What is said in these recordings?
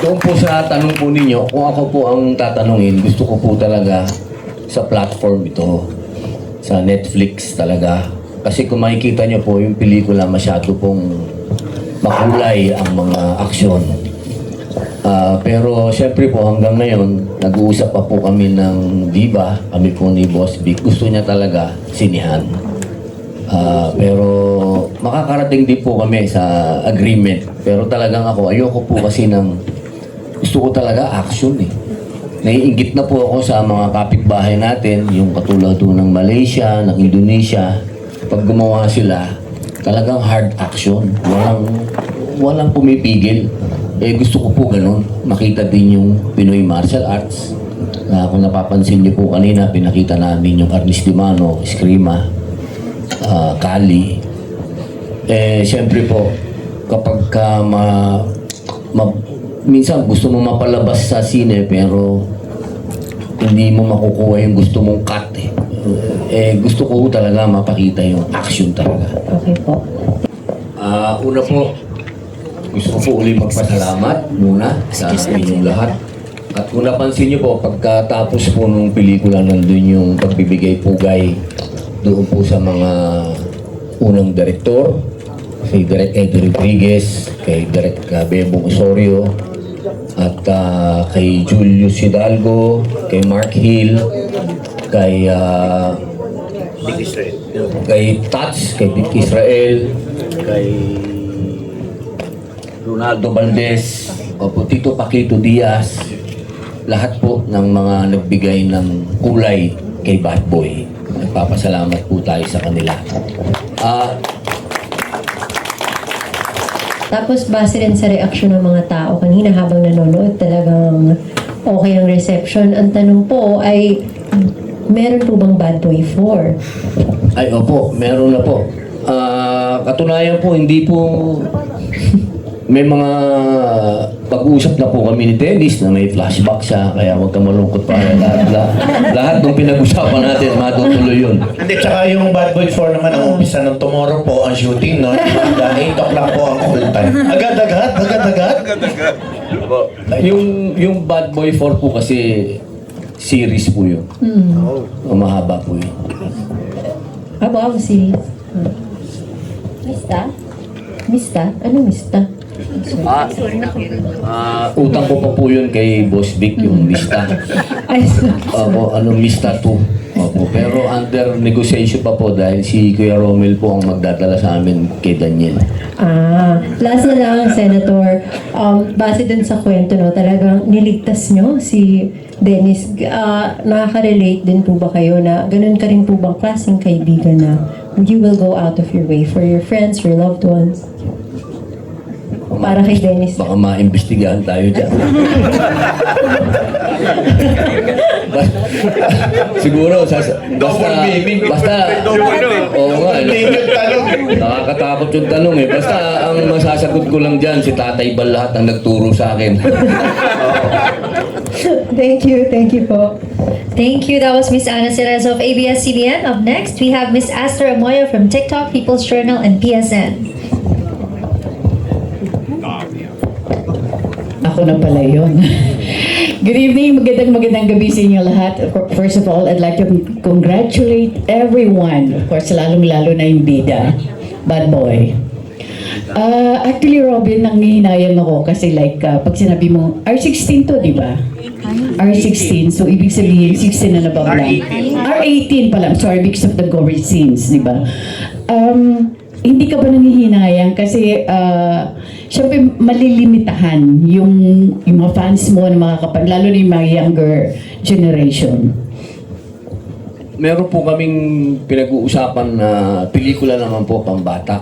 Doon po sa tanong po ninyo, kung ako po ang tatanungin, gusto ko po talaga sa platform ito, sa Netflix talaga. Kasi kung makikita nyo po, yung pelikula masyado pong makulay ang mga aksyon. Pero syempre po hanggang ngayon, nag-uusap pa po kami ng Viva, kami po ni Boss Vic. Gusto niya talaga sinihan. Pero makakarating din po kami sa agreement. Pero talagang ako, ayoko po kasi gusto ko talaga action eh. Naiinggit na po ako sa mga kapitbahay natin, yung katulad po ng Malaysia, ng Indonesia. Pag gumawa sila, talagang hard action. Walang pumipigil. Gusto ko po ganun. Makita din yung Pinoy martial arts. Kung napapansin niyo po kanina, pinakita namin yung Arnis Dimano, Eskrima, Kali. Siyempre po, kapag minsan gusto mo mapalabas sa sine pero hindi mo makukuha yung gusto mong cut gusto ko talaga mapakita yung action talaga. Okay po. Una po, gusto ko po ulit magpasalamat muna sa inyong lahat. At kung napansin niyo po, pagkatapos po nung pelikula, nandun yung pagbibigay pugay doon po sa mga unang direktor, kay Direk Eddie Rodriguez, kay Direk Bebong Osorio, at kay Julius Hidalgo, kay Mark Hill, kay Tats, kay Dick Israel, kay Ronaldo Valdez, opo, Tito Paquito Diaz, lahat po ng mga nagbigay ng kulay kay Bad Boy. Nagpapasalamat po tayo sa kanila. Tapos base rin sa reaksyon ng mga tao kanina habang nanonood, talagang okay ang reception. Ang tanong po ay, meron po bang Bad Boy 4? Ay, opo, meron na po. Katunayan po, hindi po may mga pag-uusap na po kami ni Dennis na may flashback siya, kaya huwag ka malungkot pa. Lahat ng pinag-usapan natin, matutuloy yun. Hindi, tsaka yung Bad Boy 4 naman, ang umpisa ng tomorrow po ang shooting, no? 8 o'clock po ang full time. Agad-agad. Yung Bad Boy 4 po kasi series po yun. Mahaba po yun. Wow, series. Mista? Mista? Ano Mista? Utang ko pa po yun kay Boss Vic, yung lista. Ay, Opo, lista 2. Opo, pero under negotiation pa po dahil si Kuya Romel po ang magdadala sa amin kay Daniel. last na lang, Senator. Base dun sa kwento, no, talagang niligtas nyo si Dennis. Nakaka-relate din po ba kayo na ganun ka rin po bang klaseng kaibigan na you will go out of your way for your friends, your loved ones? Para kay Dennis. Baka maimbestigahan tayo dyan. Siguro, basta, oo nga, nakakatakot yung tanong eh. Basta ang masasagot ko lang dyan, si Tatay Bal lahat ang nagturo sa akin. Thank you po. Thank you. That was Miss Ana Cerezo of ABS-CBN. Up next, we have Miss Aster Amoyo from TikTok, People's Journal, and PSN. Ako na pala yun. Good evening, magandang gabi sa inyo lahat. First of all, I'd like to congratulate everyone. Of course, lalong-lalo na yung bida, Bad Boy. Actually, Robin, nanghihinayang ako kasi pag sinabi mo, R16 to, di ba? R16, so ibig sabihin, 16 na nabang lang. R18 pala, sorry, because of the gory scenes, di ba? Hindi ka ba nanghihinayang kasi syempre malilimitahan yung mga fans mo na lalo na yung mga younger generation. Meron po kaming pinag-uusapan na pelikula naman po pambata.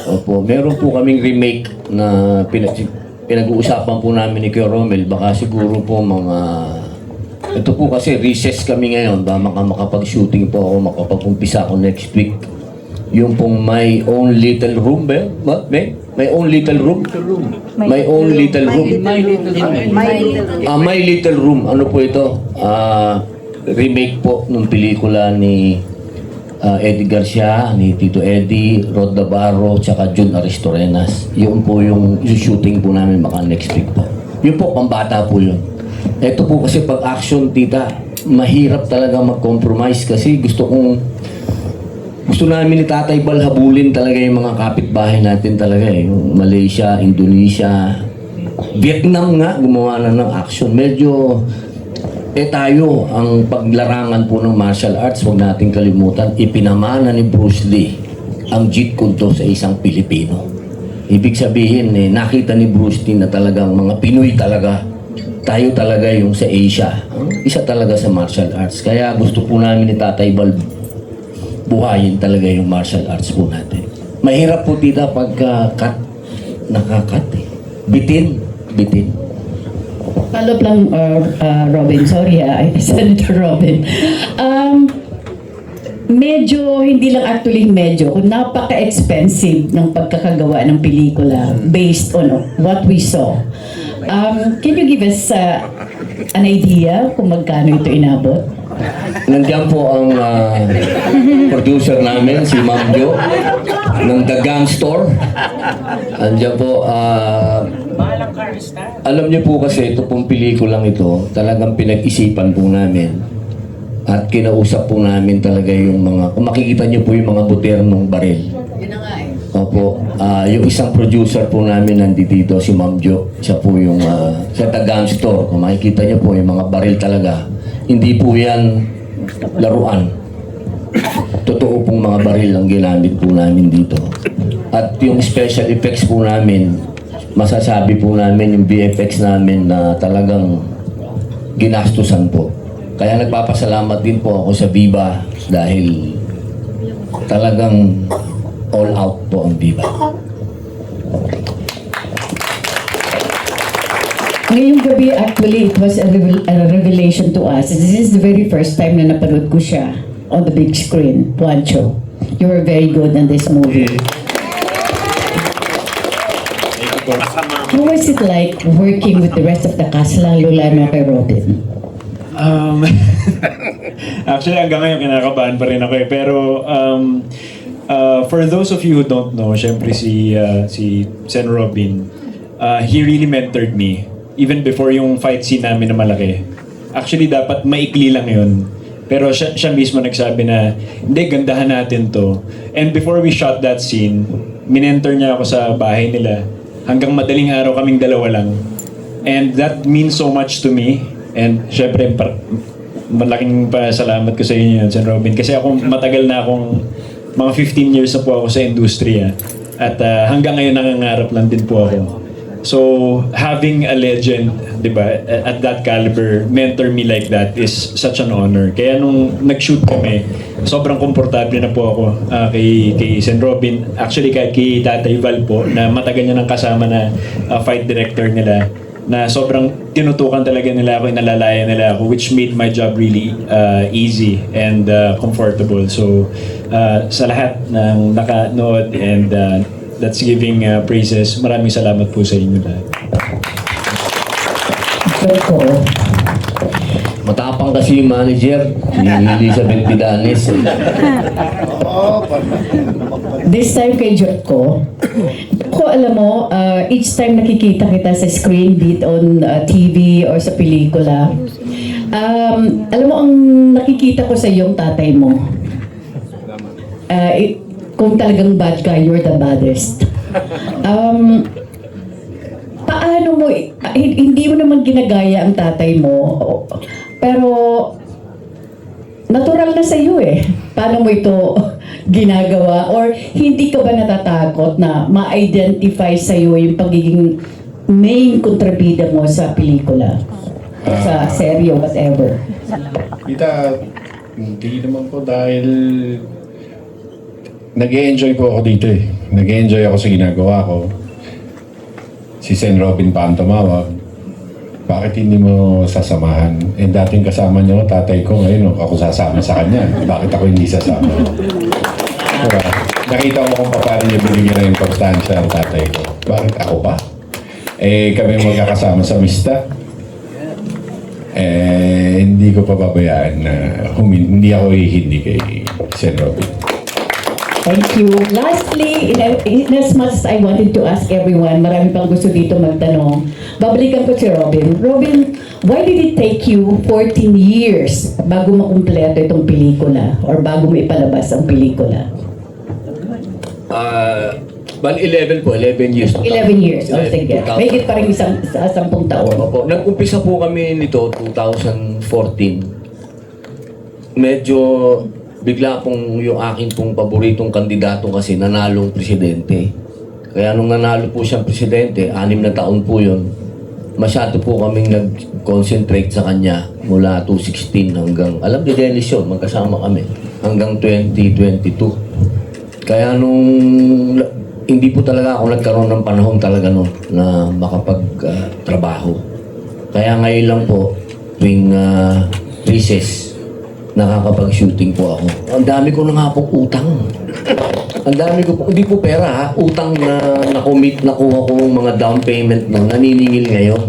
Opo, meron po kaming remake na pinag-uusapan po namin ni Kuya Romel. Baka siguro po ito po kasi recess kami ngayon. Baka makapag-shooting po ako, makapag-umpisa ako next week. Yung pong My Own Little Room ba? My Own Little Room? My Own Little Room. My Little Room. Ano po ito? Remake po ng pelikula ni Eddie Garcia, ni Tito Eddie, Rod Navarro, tsaka Jun Aristorenas. Yun po yung shooting po namin baka next week po. Yun po, pambata po yun. Ito po kasi pag action, tita, mahirap talaga mag-compromise kasi gusto namin ni Tatay Bal habulin talaga yung mga kapitbahay natin talaga eh. Yung Malaysia, Indonesia, Vietnam nga, gumawa na ng action. Medyo, tayo, ang paglarangan po ng martial arts, huwag nating kalimutan, ipinamana ni Bruce Lee ang Jeet Kune Do sa isang Pilipino. Ibig sabihin, nakita ni Bruce Lee na talagang mga Pinoy talaga, tayo talaga yung sa Asia, isa talaga sa martial arts. Kaya gusto po namin ni Tatay Bal buhayin talaga yung martial arts po natin. Mahirap po tita pagka nakakat eh. Bitin. Follow up lang, Robin. Sorry Senator Robin. Medyo, hindi lang actually medyo, napaka-expensive ng pagkakagawa ng pelikula based on what we saw. Can you give us an idea kung magkano ito inabot? Nandiyan po ang producer namin, si Ma'am Jo, ng The Gang Store. Nandiyan po, alam niyo po kasi ito pong pelikulang ito, talagang pinag-isipan po namin. At kinausap po namin talaga yung mga, kung makikita niyo po yung mga buternong baril. Yun na nga eh. Opo, yung isang producer po namin nandito, si Ma'am Jo, siya po yung sa The Gang Store. Kung makikita niyo po yung mga baril talaga, hindi po yan laruan. Totoo pong mga baril ang ginamit po namin dito. At yung special effects po namin, masasabi po namin yung VFX namin na talagang ginastusan po. Kaya nagpapasalamat din po ako sa Viva dahil talagang all out po ang Viva. Ngayong gabi, actually, it was a revelation to us. This is the very first time na napanood ko siya on the big screen, Juancho. You were very good in this movie. How was it like working with the rest of the cast, lalo kay Robin? Actually, hanggang ngayon kinakabahan pa rin ako eh. Pero for those of you who don't know, syempre si Sen Robin, he really mentored me. Even before yung fight scene namin na malaki. Actually, dapat maikli lang yun. Pero siya mismo nagsabi na, hindi, gandahan natin to. And before we shot that scene, minentor niya ako sa bahay nila. Hanggang madaling araw kaming dalawa lang. And that means so much to me. And syempre, malaking pasalamat ko sa inyo, Sen Robin. Kasi ako, matagal na akong, mga 15 years na po ako sa industriya. At hanggang ngayon nangangarap lang din po ako. So, having a legend, di ba, at that caliber, mentor me like that is such an honor. Kaya nung nag-shoot kami, sobrang komportable na po ako kay Sen Robin. Actually, kahit kay Tatay Val po, na matagal niya nang kasama na fight director nila, na sobrang tinutukan talaga nila ako, inalalaya nila ako, which made my job really easy and comfortable. So, sa lahat ng nakanood and that's giving praises, maraming salamat po sa inyo lahat. Matapang kasi yung manager, ni Elizabeth Pidanes. This time kay Jotko, alam mo, each time nakikita kita sa screen, be it on TV or sa pelikula, alam mo, ang nakikita ko sa iyong tatay mo, kung talagang bad guy, you're the baddest. Paano mo, hindi mo naman ginagaya ang tatay mo, pero natural na sa iyo eh. Paano mo ito ginagawa? Or hindi ka ba natatakot na ma-identify sa iyo yung pagiging main kontrabida mo sa pelikula? Sa serye, whatever. Kita, hindi naman po dahil nag-e-enjoy po ako dito eh. Nag-e-enjoy ako sa ginagawa ko. Si Sen Robin pa ang tumawag. Bakit hindi mo sasamahan? Eh dating kasama niyo, tatay ko, ngayon ako sasama sa kanya. Bakit ako hindi sasama? Diba? Nakita ko kung paano niya binigyan ng importansya ang tatay ko. Bakit ako pa? Eh kami magkakasama sa Mista. Eh hindi ko pababayaan na hindi ako hihindi kay Sen Robin. Thank you. Lastly, in as much as I wanted to ask everyone, marami pang gusto dito magtanong. Babalikan ko si Robin. Robin, why did it take you 14 years bago makumpleto itong pelikula or bago mo ipalabas ang pelikula? Bali 11 po, 11 years. 11 years. Oh, sige. 2000. May higit pa rin 10 taon. Opo, nag-umpisa po kami nito 2014. Medyo bigla pong yung aking pong paboritong kandidato kasi nanalong presidente. Kaya nung nanalo po siyang presidente, 6 na taon po yun, masyado po kaming nag-concentrate sa kanya mula 2016 hanggang, alam ni Dennis yun, magkasama kami, hanggang 2022. Kaya nung hindi po talaga ako nagkaroon ng panahon talaga no na makapag-trabaho. Kaya ngayon lang po, tuwing recess, nakakapag-shooting po ako. Ang dami ko na nga pong utang. Ang dami ko po, hindi po pera ha, utang na nakuha ko mga down payment na naniningil ngayon.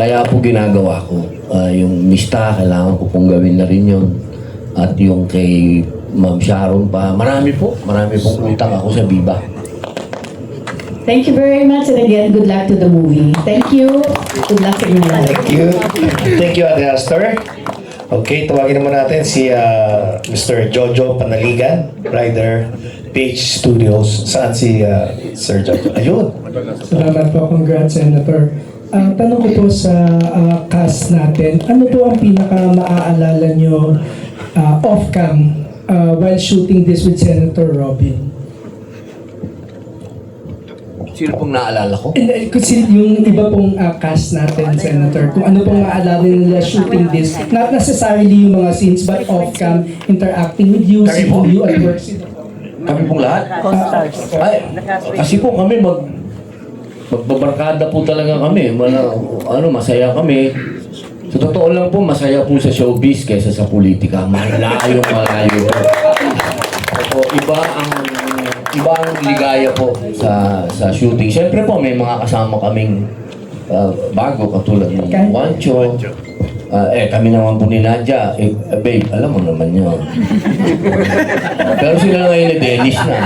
Kaya po ginagawa ko. Yung mista, kailangan ko pong gawin na rin yun. At yung kay Ma'am Sharon pa, marami pong utang ako sa Viva. Thank you very much, and again, good luck to the movie. Thank you. Good luck sa inyo. Thank you. Thank you, Ate Astor. Okay, tawagin naman natin si Mr. Jojo Panaligan, Rider Page Studios. Saan si Sir Jojo? Ayun. Salamat po, congrats Senator. Tanong ko po sa cast natin, ano po ang pinaka-maaalala nyo off-cam while shooting this with Senator Robin? Sino pong naalala ko? Kasi yung iba pong cast natin, Senator, kung ano pong maaalala nila shooting this, not necessarily yung mga scenes, but off-cam, interacting with you, Kami seeing po? you at work. Kami pong lahat? Ay, kasi po kami magbabarkada po talaga kami. Masaya kami. Sa totoo lang po, masaya po sa showbiz kaysa sa politika. Malayo. Opo, iba ang ligaya po sa shooting. Siyempre po, may mga kasama kaming bago, katulad ng Juancho. Kami naman po ni Nadia. Babe, alam mo naman yun. Pero sila ngayon ni Dennis na.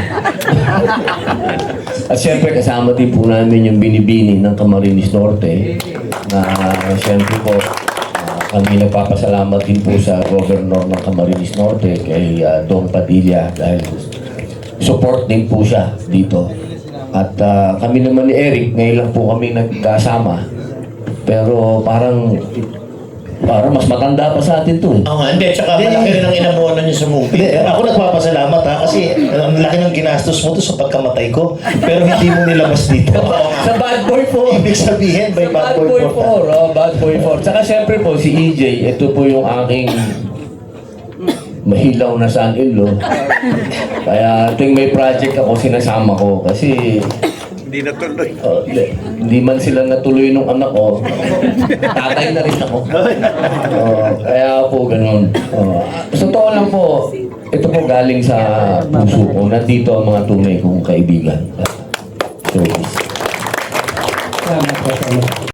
At siyempre, kasama din po namin yung binibini ng Camarines Norte. Na siyempre po, kami nagpapasalamat din po sa Governor ng Camarines Norte kay Dong Padilla dahil support din po siya dito. At kami naman ni Eric, ngayon lang po kami nagkasama. Pero parang mas matanda pa sa atin to. Oo nga, hindi. Tsaka malaki rin ang inabuanan niyo sa movie. Ako nagpapasalamat ha, kasi ang laki ng ginastos mo to sa pagkamatay ko. Pero hindi mo nilabas dito. Sa Bad Boy 4. Ibig sabihin, by Bad Boy 4. Bad Boy 4. Tsaka siyempre po, si EJ, ito po yung aking mahilaw na son-in-law. Kaya tuwing may project ako, sinasama ko. Kasi hindi natuloy. Hindi man sila natuloy nung anak ko. Tatay na rin ako. Kaya po ganun. Sa totoo lang po, ito po galing sa puso ko. Nandito ang mga tunay kong kaibigan. So, Salamat po.